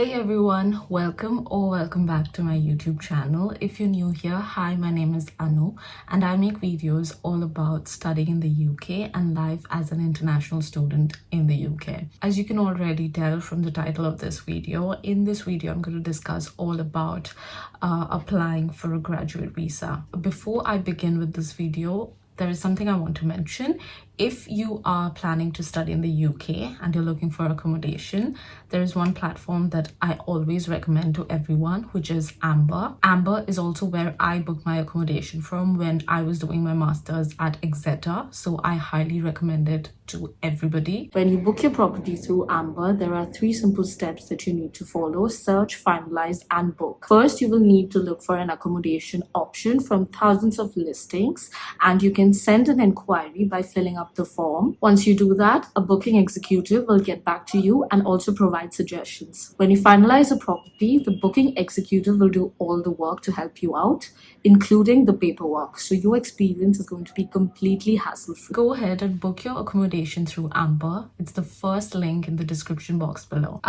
Hey everyone, welcome back to my YouTube channel. If you're new here, hi, my name is Anu and I make videos all about studying in the UK and life as an international student in the UK. As you can already tell from the title of this video, in this video I'm going to discuss all about applying for a graduate visa. Before I begin with this video, there is something I want to mention. If you are planning to study in the UK and you're looking for accommodation, there is one platform that I always recommend to everyone, which is Amber. Amber is also where I booked my accommodation from when I was doing my master's at Exeter, so I highly recommend it to everybody. When you book your property through Amber, there are 3 simple steps that you need to follow: search, finalize, and book. First, you will need to look for an accommodation option from thousands of listings, and you can send an inquiry by filling up the form. Once you do that, a booking executive will get back to you and also provide suggestions. When you finalize a property, the booking executive will do all the work to help you out, including the paperwork. So your experience is going to be completely hassle-free. Go ahead and book your accommodation through Amber. It's the first link in the description box below.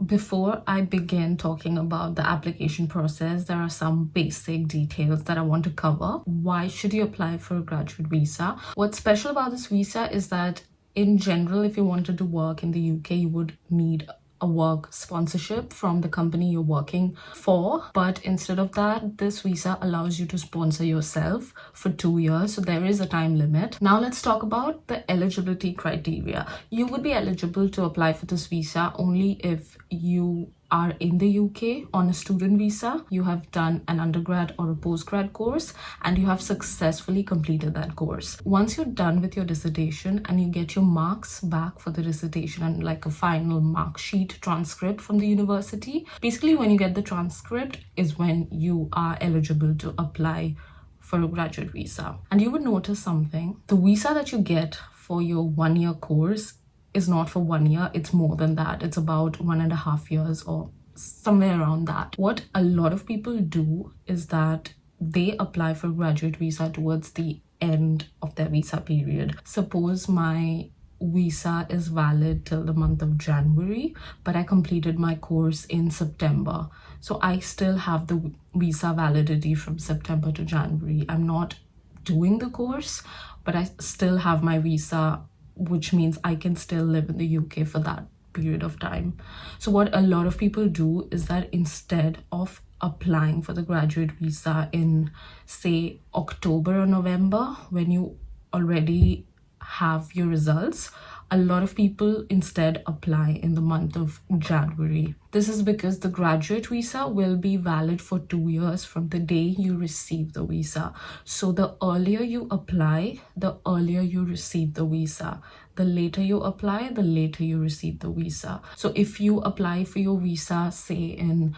Before I begin talking about the application process, there are some basic details that I want to cover. Why should you apply for a graduate visa? What's special about this visa is that in general, if you wanted to work in the UK, you would need a work sponsorship from the company you're working for, but instead of that, this visa allows you to sponsor yourself for 2 years, so there is a time limit. Now let's talk about the eligibility criteria. You would be eligible to apply for this visa only if you are in the UK on a student visa, you have done an undergrad or a postgrad course, and you have successfully completed that course. Once you're done with your dissertation and you get your marks back for the dissertation and like a final mark sheet transcript from the university, basically when you get the transcript is when you are eligible to apply for a graduate visa. And you would notice something: the visa that you get for your 1-year course is not for 1 year, it's more than that. It's about 1.5 years or somewhere around that. What a lot of people do is that they apply for graduate visa towards the end of their visa period. Suppose my visa is valid till the month of January, but I completed my course in September. So I still have the visa validity from September to January. I'm not doing the course, but I still have my visa, which means I can still live in the UK for that period of time. So what a lot of people do is that instead of applying for the graduate visa in, say, October or November, when you already have your results, a lot of people instead apply in the month of January. This is because the graduate visa will be valid for 2 years from the day you receive the visa. So the earlier you apply, the earlier you receive the visa. The later you apply, the later you receive the visa. So if you apply for your visa, say in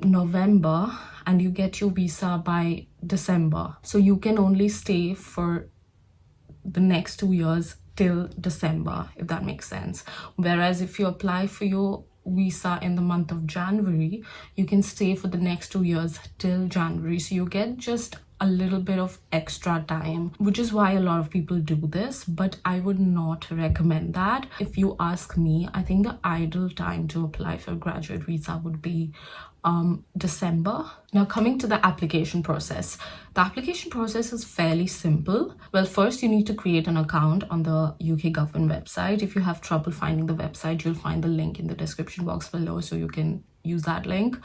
November, and you get your visa by December, so you can only stay for the next 2 years till December, if that makes sense. Whereas if you apply for your visa in the month of January, you can stay for the next 2 years till January. So you get just a little bit of extra time, which is why a lot of people do this, but I would not recommend that. If you ask me, I think the ideal time to apply for a graduate visa would be December. Now coming to the application process. The application process is fairly simple. Well, first you need to create an account on the UK government website. If you have trouble finding the website, you'll find the link in the description box below, so you can use that link.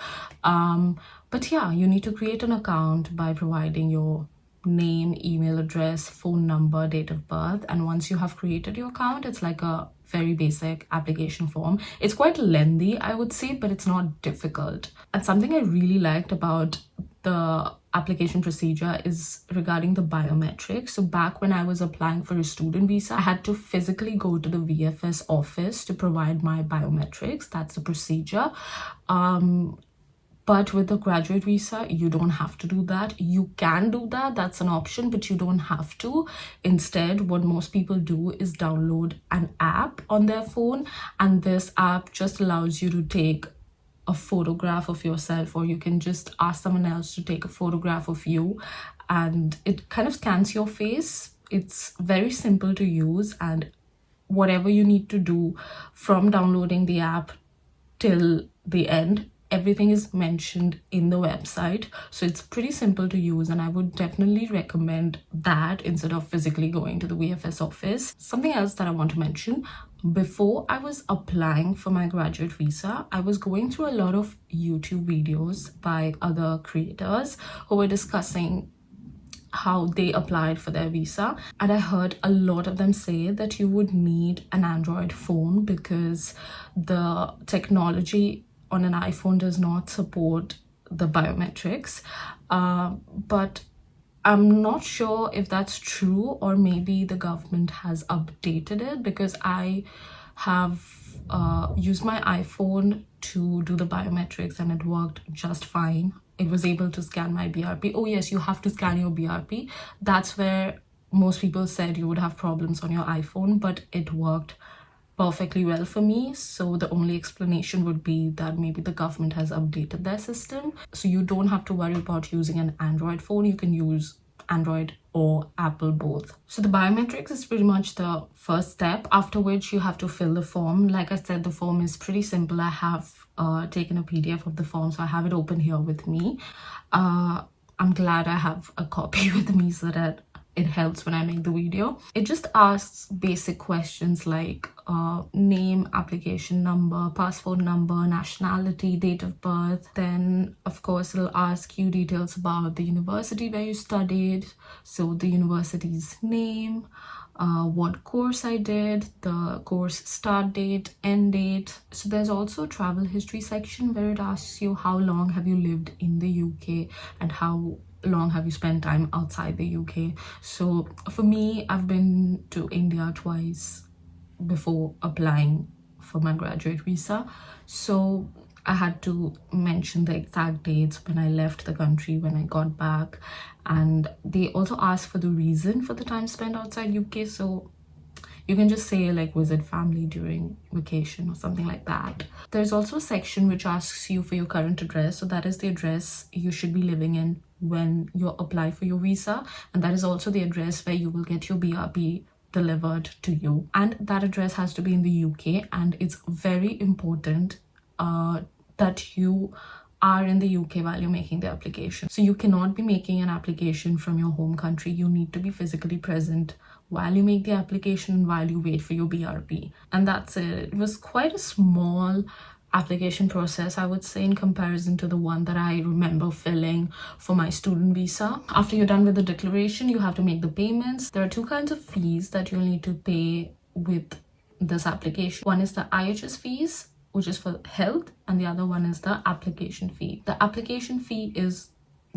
But yeah, you need to create an account by providing your name, email address, phone number, date of birth. And once you have created your account, it's like a very basic application form. It's quite lengthy, I would say, but it's not difficult. And something I really liked about the application procedure is regarding the biometrics. So back when I was applying for a student visa, I had to physically go to the VFS office to provide my biometrics. That's the procedure. But with the graduate visa, you don't have to do that. You can do that, that's an option, but you don't have to. Instead, what most people do is download an app on their phone, and this app just allows you to take a photograph of yourself, or you can just ask someone else to take a photograph of you, and it kind of scans your face. It's very simple to use, and whatever you need to do from downloading the app till the end. Everything is mentioned in the website, so it's pretty simple to use, and I would definitely recommend that instead of physically going to the VFS office. Something else that I want to mention: before I was applying for my graduate visa, I was going through a lot of YouTube videos by other creators who were discussing how they applied for their visa, and I heard a lot of them say that you would need an Android phone because the technology on an iPhone does not support the biometrics. But I'm not sure if that's true, or maybe the government has updated it, because I have used my iPhone to do the biometrics and it worked just fine. It was able to scan my BRP. Oh yes, you have to scan your BRP. That's where most people said you would have problems on your iPhone, but it worked perfectly well for me. So the only explanation would be that maybe the government has updated their system, so you don't have to worry about using an Android phone. You can use Android or Apple both. So the biometrics is pretty much the first step, after which you have to fill the form. Like I said, the form is pretty simple. I have taken a PDF of the form, so I have it open here with me. I'm glad I have a copy with me so that it helps when I make the video. It just asks basic questions like name, application number, passport number, nationality, date of birth. Then of course it'll ask you details about the university where you studied, so the university's name, what course I did, the course start date, end date. So there's also a travel history section where it asks you how long have you lived in the UK and how long have you spent time outside the UK. So for me, I've been to India twice before applying for my graduate visa, so I had to mention the exact dates when I left the country, when I got back, and they also asked for the reason for the time spent outside UK. So you can just say like visit family during vacation or something like that. There's also a section which asks you for your current address, so that is the address you should be living in when you apply for your visa, and that is also the address where you will get your BRP delivered to you, and that address has to be in the UK. And it's very important that you are in the UK while you're making the application. So you cannot be making an application from your home country. You need to be physically present while you make the application and while you wait for your BRP. And that's it. It was quite a small application process, I would say, in comparison to the one that I remember filling for my student visa. After you're done with the declaration, you have to make the payments. There are two kinds of fees that you'll need to pay with this application. One is the IHS fees, which is for health, and the other one is the application fee. The application fee is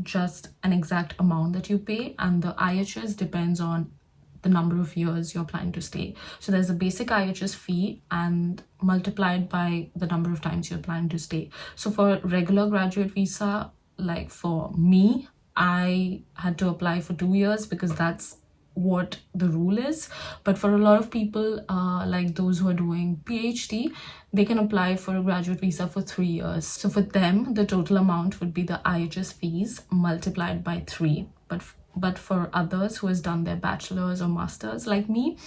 just an exact amount that you pay, and the IHS depends on the number of years you're planning to stay. So there's a basic IHS fee and multiplied by the number of times you're planning to stay. So for regular graduate visa, like for me, I had to apply for 2 years because that's what the rule is. But for a lot of people, like those who are doing PhD, they can apply for a graduate visa for 3 years. So for them, the total amount would be the IHS fees multiplied by 3. But for others who has done their bachelor's or master's like me,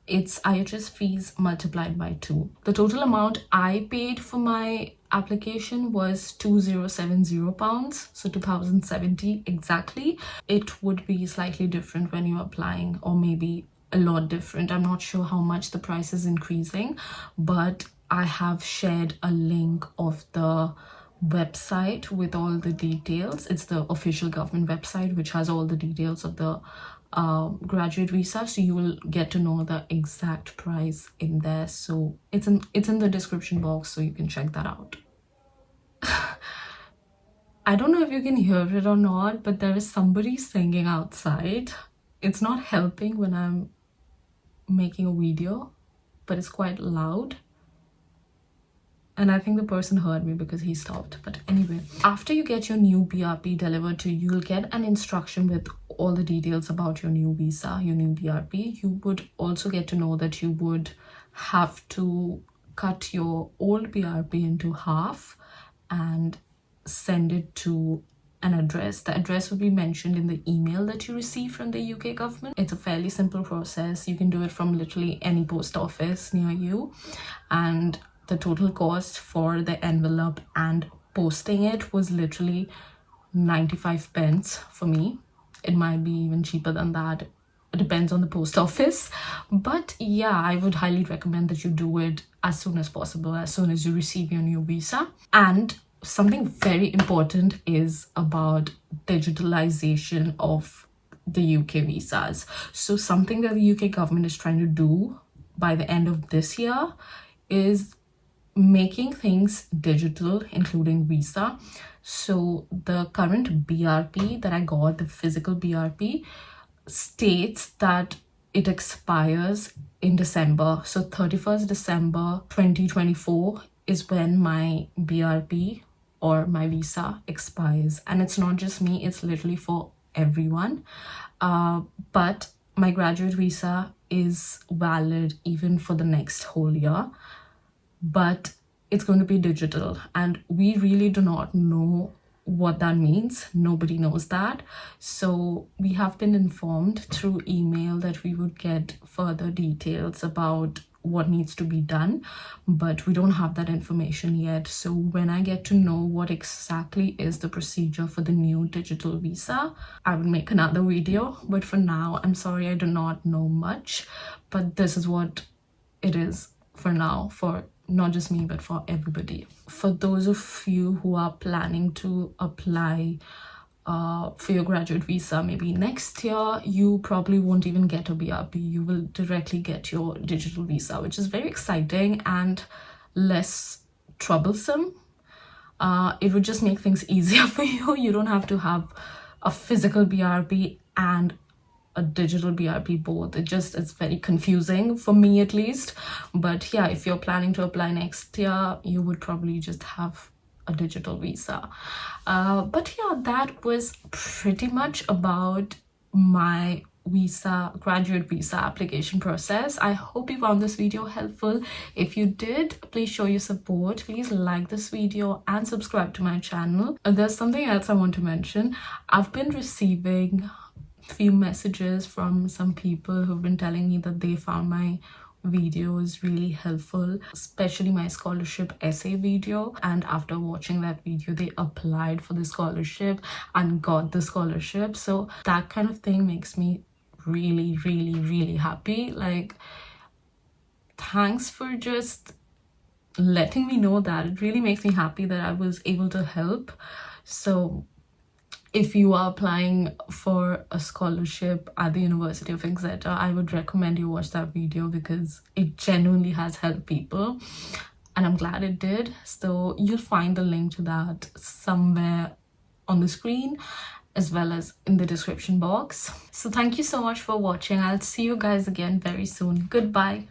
it's IHS fees multiplied by 2. The total amount I paid for my application was £2070, so 2070 exactly. It would be slightly different when you're applying, or maybe a lot different. I'm not sure how much the price is increasing, but I have shared a link of the website with all the details. It's the official government website which has all the details of the graduate visa, so you will get to know the exact price in there. So it's in the description box, so you can check that out. I don't know if you can hear it or not, but there is somebody singing outside. It's not helping when I'm making a video, but it's quite loud. And I think the person heard me because he stopped. But anyway, after you get your new BRP delivered to you, you'll get an instruction with all the details about your new visa, your new BRP. You would also get to know that you would have to cut your old BRP into half and send it to an address. The address will be mentioned in the email that you receive from the UK government. It's a fairly simple process. You can do it from literally any post office near you. And the total cost for the envelope and posting it was literally 95 pence for me. It might be even cheaper than that. It depends on the post office. But yeah, I would highly recommend that you do it as soon as possible, as soon as you receive your new visa. And something very important is about digitalization of the UK visas. So something that the UK government is trying to do by the end of this year is making things digital, including visa. So the current BRP that I got, the physical BRP, states that it expires in December. So 31st December 2024 is when my BRP or my visa expires. And it's not just me, it's literally for everyone. But my graduate visa is valid even for the next whole year, but it's going to be digital, and we really do not know what that means. Nobody knows that. So we have been informed through email that we would get further details about what needs to be done, but we don't have that information yet. So when I get to know what exactly is the procedure for the new digital visa, I will make another video. But for now, I'm sorry, I do not know much, but this is what it is for now, for not just me, but for everybody. For those of you who are planning to apply for your graduate visa maybe next year, you probably won't even get a BRP. You will directly get your digital visa, which is very exciting and less troublesome. It would just make things easier for you. You don't have to have a physical BRP and a digital BRP both. It's very confusing for me at least. But yeah, if you're planning to apply next year, you would probably just have a digital visa. But yeah, that was pretty much about my graduate visa application process. I hope you found this video helpful. If you did, please show your support. Please like this video and subscribe to my channel. There's something else I want to mention. I've been receiving few messages from some people who've been telling me that they found my videos really helpful, especially my scholarship essay video, and after watching that video they applied for the scholarship and got the scholarship. So that kind of thing makes me really happy. Like, thanks for just letting me know that. It really makes me happy that I was able to help. So if you are applying for a scholarship at the University of Exeter, I would recommend you watch that video because it genuinely has helped people, and I'm glad it did. So you'll find the link to that somewhere on the screen as well as in the description box. So thank you so much for watching. I'll see you guys again very soon. Goodbye.